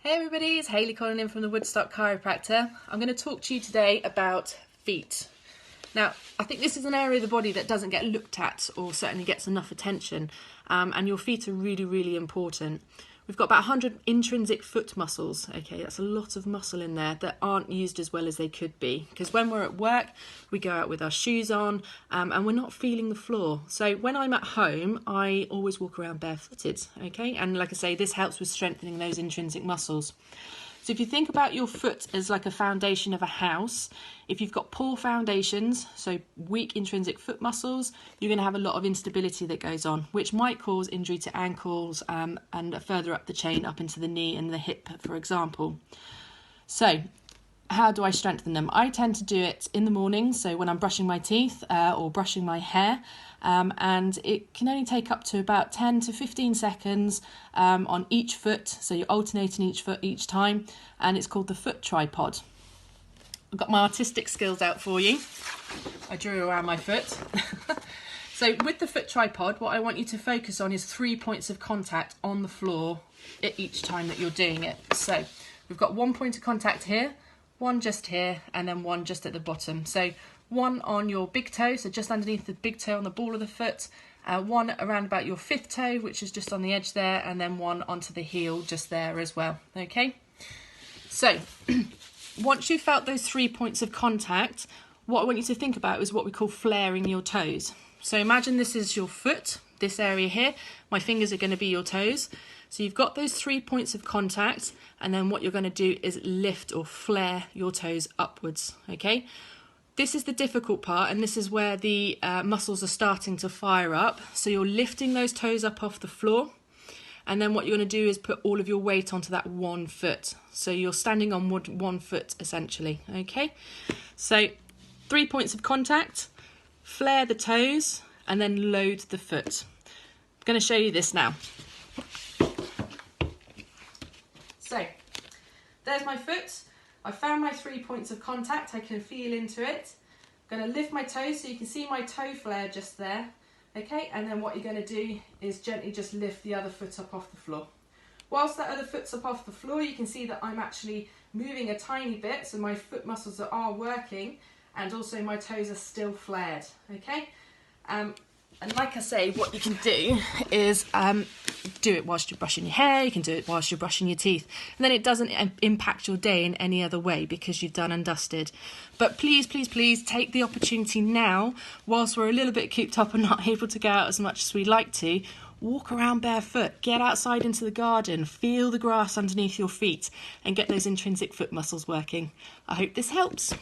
Hey everybody, it's Hayley calling in from the Woodstock Chiropractor. I'm going to talk to you today about feet. Now, I think this is an area of the body that doesn't get looked at or certainly gets enough attention, and your feet are really, really important. We've got about 100 intrinsic foot muscles, okay, that's a lot of muscle in there that aren't used as well as they could be, because when we're at work, we go out with our shoes on, and we're not feeling the floor. So when I'm at home, I always walk around barefooted, okay, and like I say, this helps with strengthening those intrinsic muscles. So if you think about your foot as like a foundation of a house, if you've got poor foundations, so weak intrinsic foot muscles, you're going to have a lot of instability that goes on, which might cause injury to ankles and further up the chain, up into the knee and the hip, for example. So how do I strengthen them? I tend to do it in the morning, so when I'm brushing my teeth or brushing my hair, and it can only take up to about 10 to 15 seconds on each foot, so you're alternating each foot each time, and it's called the foot tripod. I've got my artistic skills out for you. I drew around my foot. So with the foot tripod, what I want you to focus on is 3 points of contact on the floor at each time that you're doing it. So we've got 1 point of contact here, one just here, and then one just at the bottom. So one on your big toe, so just underneath the big toe on the ball of the foot, one around about your fifth toe, which is just on the edge there, and then one onto the heel just there as well, okay? So once you've felt those 3 points of contact, what I want you to think about is what we call flaring your toes. So imagine this is your foot, this area here, my fingers are going to be your toes. So you've got those 3 points of contact, and then what you're going to do is lift or flare your toes upwards, okay? This is the difficult part, and this is where the muscles are starting to fire up. So you're lifting those toes up off the floor, and then what you're going to do is put all of your weight onto that 1 foot. So you're standing on 1 foot essentially, okay? So 3 points of contact, flare the toes, and then load the foot. I'm going to show you this now. So there's my foot. I found my 3 points of contact. I can feel into it. I'm going to lift my toes so you can see my toe flare just there. Okay, and then what you're going to do is gently just lift the other foot up off the floor. Whilst that other foot's up off the floor, you can see that I'm actually moving a tiny bit, so my foot muscles are working, and also my toes are still flared. Okay, and like I say, what you can do is do it whilst you're brushing your hair, you can do it whilst you're brushing your teeth, and then it doesn't impact your day in any other way because you've done and dusted. But please, please, please take the opportunity now, whilst we're a little bit cooped up and not able to go out as much as we'd like to, walk around barefoot, get outside into the garden, feel the grass underneath your feet, and get those intrinsic foot muscles working. I hope this helps.